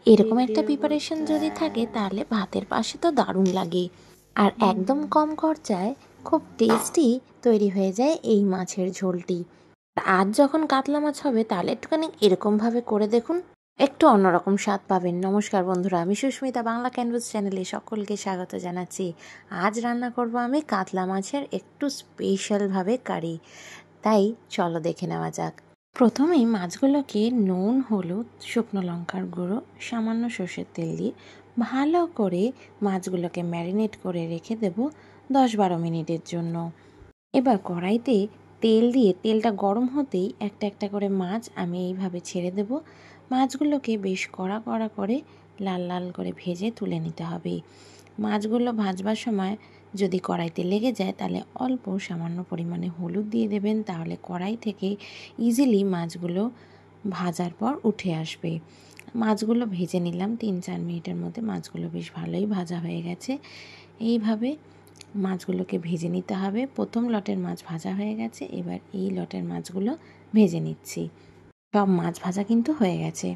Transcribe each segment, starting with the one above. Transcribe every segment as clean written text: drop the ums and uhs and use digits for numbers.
এরকম একটা প্রিপারেশন যদি থাকে তাহলে ভাতের পাশে তো দারুণ লাগে। আর একদম কম খরচায় খুব টেস্টি তৈরি হয়ে যায় এই মাছের ঝোলটি। আজ যখন কাতলা মাছ হবে তাহলে একটুখানি এরকমভাবে করে দেখুন, একটু অন্যরকম স্বাদ পাবেন। নমস্কার বন্ধুরা, আমি সুস্মিতা, বাংলা ক্যানভাস চ্যানেলে সকলকে স্বাগত জানাচ্ছি। আজ রান্না করব আমি কাতলা মাছের একটু স্পেশালভাবে কারি। তাই চলো দেখে নেওয়া যাক। প্রথমেই মাছগুলোকে নুন, হলুদ, শুকনো লঙ্কার গুঁড়ো, সামান্য সর্ষের তেল দিয়ে ভালো করে মাছগুলোকে ম্যারিনেট করে রেখে দেব 10-12 মিনিটের জন্য। এবার কড়াইতে তেল দিয়ে তেলটা গরম হতেই একটা একটা করে মাছ আমি এইভাবে ছেড়ে দেব। মাছগুলোকে বেশ কড়া কড়া করে লাল লাল করে ভেজে তুলে নিতে হবে। মাছগুলো ভাজবার সময় যদি কড়াইতে লেগে যায় তাহলে অল্প সামান্য পরিমাণে হলুদ দিয়ে দেবেন, তাহলে কড়াই থেকে ইজিলি মাছগুলো ভাজার পর উঠে আসবে। মাছগুলো ভেজে নিলাম 3-4 মিনিটের মধ্যে। মাছগুলো বেশ ভালোই ভাজা হয়ে গেছে। এইভাবে মাছগুলোকে ভেজে নিতে হবে। প্রথম লটের মাছ ভাজা হয়ে গেছে, এবার এই লটের মাছগুলো ভেজে নিচ্ছি। সব মাছ ভাজা কিন্তু হয়ে গেছে।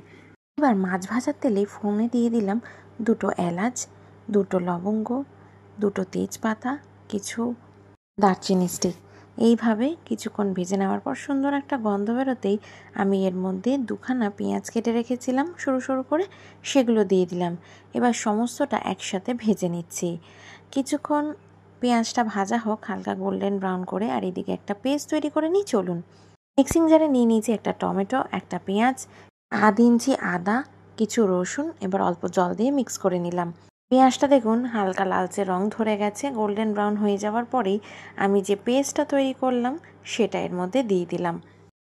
এবার মাছ ভাজার তেলে ফোড়নে দিয়ে দিলাম 2 এলাচ, 2 লবঙ্গ, 2 তেজপাতা, কিছু দারচিনি স্টিক। এইভাবে কিছুক্ষণ ভেজে নেওয়ার পর সুন্দর একটা গন্ধ বেরোতেই আমি এর মধ্যে 2খানা পেঁয়াজ কেটে রেখেছিলাম সরু সরু করে, সেগুলো দিয়ে দিলাম। এবার সমস্তটা একসাথে ভেজে নিচ্ছি। কিছুক্ষণ পেঁয়াজটা ভাজা হোক হালকা গোল্ডেন ব্রাউন করে, আর এদিকে একটা পেস্ট তৈরি করে নিই। চলুন, মিক্সিং জারে নিয়ে নিয়েছি একটা টমেটো, একটা পেঁয়াজ, 1/2 ইঞ্চি আদা, কিছু রসুন। এবার অল্প জল দিয়ে মিক্স করে নিলাম। পেঁয়াজটা দেখুন হালকা লালচে রং ধরে গেছে। গোল্ডেন ব্রাউন হয়ে যাওয়ার পরেই আমি যে পেস্টটা তৈরি করলাম সেটা এর মধ্যে দিয়ে দিলাম।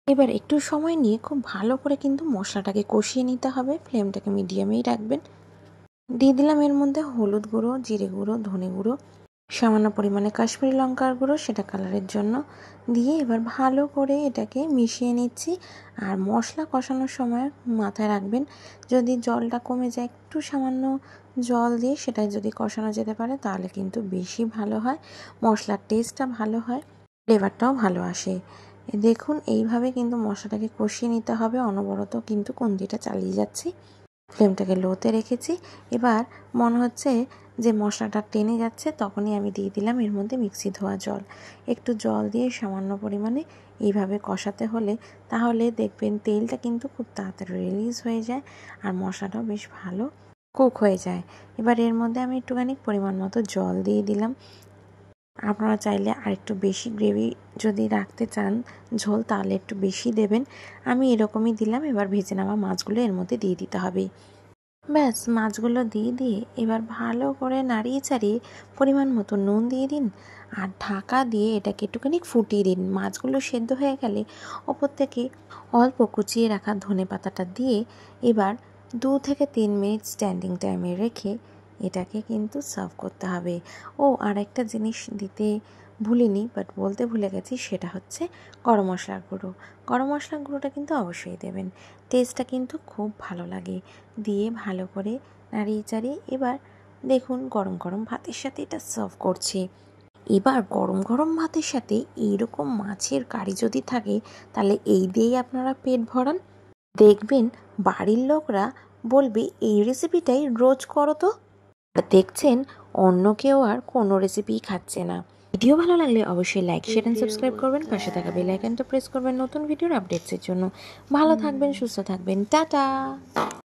এবার একটু সময় নিয়ে খুব ভালো করে কিন্তু মশলাটাকে কষিয়ে নিতে হবে। ফ্লেমটাকে মিডিয়ামেই রাখবেন। দিয়ে দিলাম এর মধ্যে হলুদ গুঁড়ো, জিরে গুঁড়ো, ধনে গুঁড়ো, সামান্য পরিমাণে কাশ্মীরি লঙ্কার গুঁড়ো, সেটা কালারের জন্য দিয়ে এবার ভালো করে এটাকে মিশিয়ে নিচ্ছি। আর মশলা কষানোর সময় মাথায় রাখবেন, যদি জলটা কমে যায় একটু সামান্য জল দিয়ে সেটা যদি কষানো যেতে পারে তাহলে কিন্তু বেশি ভালো হয়, মশলার টেস্টটা ভালো হয়, ফ্লেভারটাও ভালো আসে। দেখুন এইভাবে কিন্তু মশলাটাকে কষিয়ে নিতে হবে। অনবরত কিন্তু খুন্তিটা চালিয়ে যাচ্ছি, ফ্লেমটাকে লোতে রেখেছি। এবার মনে হচ্ছে যে মশলাটা টেনে যাচ্ছে, তখনই আমি দিয়ে দিলাম এর মধ্যে মিক্সি ধোয়া জল। একটু জল দিয়ে সামান্য পরিমাণে এইভাবে কষাতে হলে তাহলে দেখবেন তেলটা কিন্তু খুব তাড়াতাড়ি রিলিজ হয়ে যায় আর মশলাটাও বেশ ভালো কুক হয়ে যায়। এবার এর মধ্যে আমি একটুখানি পরিমাণ মতো জল দিয়ে দিলাম। আপনারা চাইলে আরেকটু বেশি গ্রেভি যদি রাখতে চান ঝোল তাহলে একটু বেশি দেবেন। আমি এরকমই দিলাম। এবার ভেজে নেওয়া মাছগুলো এর মধ্যে দিয়ে দিতে হবে। ব্যাস, মাছগুলো দিয়ে এবার ভালো করে নাড়িয়ে চাড়িয়ে পরিমাণ মতো নুন দিয়ে দিন আর ঢাকা দিয়ে এটাকে একটুখানি ফুটিয়ে দিন। মাছগুলো সেদ্ধ হয়ে গেলে ওপর থেকে অল্প কুচিয়ে রাখা ধনেপাতাটা দিয়ে এবার 2 থেকে 3 মিনিট স্ট্যান্ডিং টাইমে রেখে এটাকে কিন্তু সার্ভ করতে হবে। ও আর একটা জিনিস দিতে ভুলিনি, বাট বলতে ভুলে গেছি, সেটা হচ্ছে গরম মশলার গুঁড়ো। গরম মশলার গুঁড়োটা কিন্তু অবশ্যই দেবেন, টেস্টটা কিন্তু খুব ভালো লাগে। দিয়ে ভালো করে নাড়িয়ে চাড়িয়ে এবার দেখুন গরম গরম ভাতের সাথে এটা সার্ভ করছি। এবার গরম গরম ভাতের সাথে এইরকম মাছের কারি যদি থাকে তাহলে এই দিয়েই আপনারা পেট ভরান। দেখবেন বাড়ির লোকরা বলবে এই রেসিপিটাই রোজ করো তো। আর দেখছেন অন্য কেউ আর কোনো রেসিপিই খাচ্ছে না। ভিডিও ভালো লাগলে অবশ্যই লাইক, শেয়ার অ্যান্ড সাবস্ক্রাইব করবেন। পাশে থাকা বেল আইকনটা প্রেস করবেন নতুন ভিডিওর আপডেটসের জন্য। ভালো থাকবেন, সুস্থ থাকবেন, টাটা।